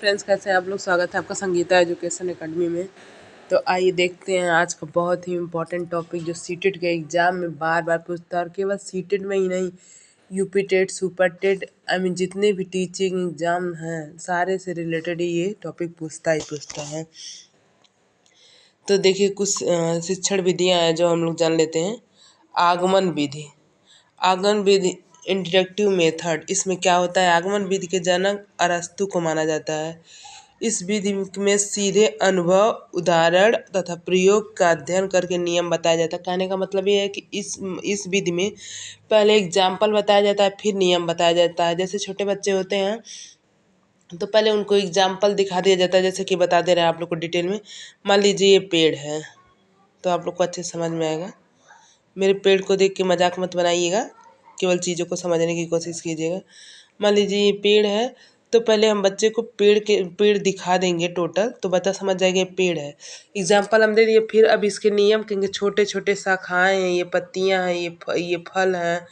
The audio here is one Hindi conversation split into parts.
फ्रेंड्स, कैसे हैं आप लोग। स्वागत है आपका संगीता एजुकेशन एकेडमी में। तो आइए देखते हैं आज का बहुत ही इम्पोर्टेंट टॉपिक जो सीटेट के एग्ज़ाम में बार बार पूछता है। और केवल सीटेट में ही नहीं, यूपी टेट, सुपर टेट, जितने भी टीचिंग एग्ज़ाम हैं सारे से रिलेटेड ही ये टॉपिक पूछता है। तो देखिए कुछ शिक्षण विधियाँ हैं जो हम लोग जान लेते हैं। आगमन विधि। आगमन विधि इंटरेक्टिव मेथड। इसमें क्या होता है, आगमन विधि के जनक अरस्तु को माना जाता है। इस विधि में सीधे अनुभव, उदाहरण तथा प्रयोग का अध्ययन करके नियम बताया जाता है। कहने का मतलब ये है कि इस विधि में पहले एग्जाम्पल बताया जाता है, फिर नियम बताया जाता है। जैसे छोटे बच्चे होते हैं तो पहले उनको एग्जाम्पल दिखा दिया जाता है, जैसे कि बता दे रहे हैं आप लोग को डिटेल में। मान लीजिए ये पेड़ है, तो आप लोग को अच्छे समझ में आएगा। मेरे पेड़ को देख के मजाक मत बनाइएगा, केवल चीज़ों को समझने की कोशिश कीजिएगा। मान लीजिए ये पेड़ है, तो पहले हम बच्चे को पेड़ दिखा देंगे टोटल, तो बच्चा समझ जाएगा ये पेड़ है। एग्जाम्पल हम दे दिए, फिर अब इसके नियम कहेंगे। छोटे छोटे शाखाएँ हैं, ये पत्तियाँ हैं, ये फल हैं,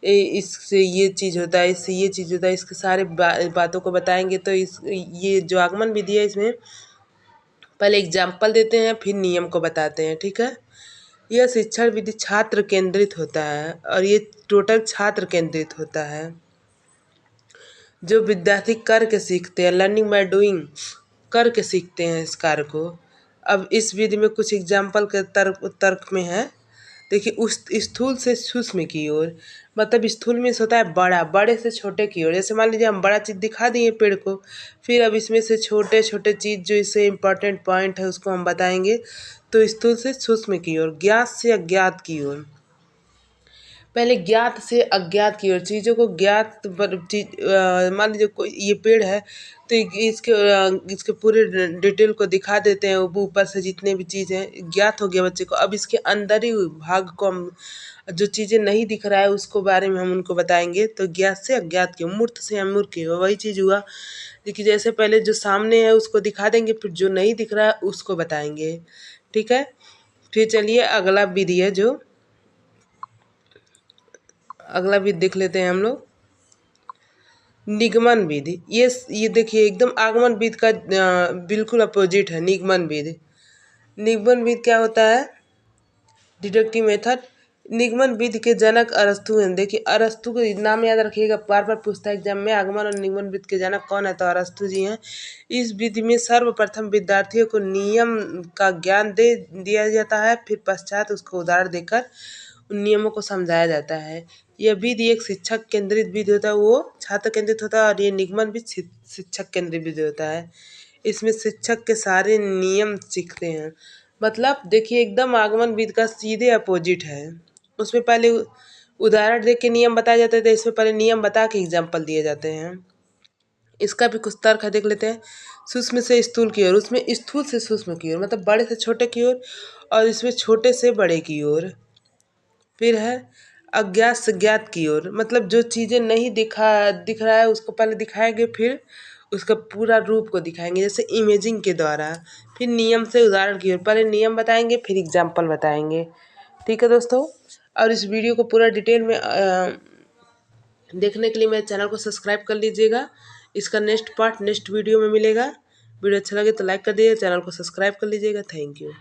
इससे ये चीज़ होता है, इससे ये चीज़ होता है। इसके सारे बातों को बताएंगे। तो ये जो आगमन विधि है, इसमें पहले एग्जाम्पल देते हैं, फिर नियम को बताते हैं। ठीक है। यह शिक्षण विधि छात्र केंद्रित होता है और ये टोटल छात्र केंद्रित होता है। जो विद्यार्थी करके सीखते हैं, लर्निंग बाय डूइंग, करके सीखते हैं इस कार्य को। अब इस विधि में कुछ एग्जाम्पल के तर्क में है। देखिए, उस स्थूल से सूक्ष्म की ओर, मतलब स्थूल में होता है बड़ा, बड़े से छोटे की ओर। जैसे मान लीजिए हम बड़ा चीज़ दिखा दिए पेड़ को, फिर अब इसमें से छोटे छोटे चीज़ जो इससे इम्पोर्टेंट पॉइंट है उसको हम बताएंगे। तो स्थूल से सूक्ष्म की ओर, ज्ञात से अज्ञात की ओर। पहले ज्ञात से अज्ञात की ओर, चीज़ों को ज्ञात मान लीजिए कोई ये पेड़ है, तो इसके पूरे डिटेल को दिखा देते हैं। वो ऊपर से जितने भी चीज़ हैं ज्ञात हो गया बच्चे को। अब इसके अंदर ही भाग को हम, जो चीज़ें नहीं दिख रहा है उसको बारे में हम उनको बताएंगे। तो ज्ञात से अज्ञात की, मूर्त से अमूर्त की, वही चीज़ हुआ। देखिए, जैसे पहले जो सामने है उसको दिखा देंगे, फिर जो नहीं दिख रहा है उसको बताएंगे। ठीक है। फिर चलिए अगला विधि है, जो अगला विधि देख लेते हैं हम लोग। निगमन विधि। ये देखिए एकदम आगमन विधि का बिल्कुल अपोजिट है निगमन विधि। निगमन विधि क्या होता है, डिडक्टिव मेथड। निगमन विधि के जनक अरस्तु हैं। देखिए अरस्तु को नाम याद रखिएगा, बार बार पूछता है एग्जाम में, आगमन और निगमन विधि के जनक कौन है, तो अरस्तु जी हैं। इस विधि में सर्वप्रथम विद्यार्थियों को नियम का ज्ञान दे दिया जाता है, फिर पश्चात उसको उदाहरण देकर उन नियमों को समझाया जाता है। यह विधि एक शिक्षक केंद्रित विधि होता है, वो छात्र केंद्रित होता है। और ये निगमन भी शिक्षक केंद्रित विधि होता है। इसमें शिक्षक के सारे नियम सीखते हैं। मतलब देखिए एकदम आगमन विधि का सीधे अपोजिट है। उसमें पहले उदाहरण दे के नियम बताए जाते थे, इसमें पहले नियम बता के एग्जाम्पल दिए जाते हैं। इसका भी कुछ तर्क है, देख लेते हैं। सूक्ष्म से स्थूल की ओर, उसमें स्थूल से सूक्ष्म की ओर, मतलब बड़े से छोटे की ओर, और इसमें छोटे से बड़े की ओर। फिर है अज्ञात से ज्ञात की ओर, मतलब जो चीज़ें नहीं दिख रहा है उसको पहले दिखाएंगे, फिर उसका पूरा रूप को दिखाएंगे, जैसे इमेजिंग के द्वारा। फिर नियम से उदाहरण की ओर, पहले नियम बताएंगे फिर एग्जाम्पल बताएंगे। ठीक है दोस्तों। और इस वीडियो को पूरा डिटेल में देखने के लिए मेरे चैनल को सब्सक्राइब कर लीजिएगा। इसका नेक्स्ट पार्ट नेक्स्ट वीडियो में मिलेगा। वीडियो अच्छा लगे तो लाइक कर दीजिएगा, चैनल को सब्सक्राइब कर लीजिएगा। Thank you.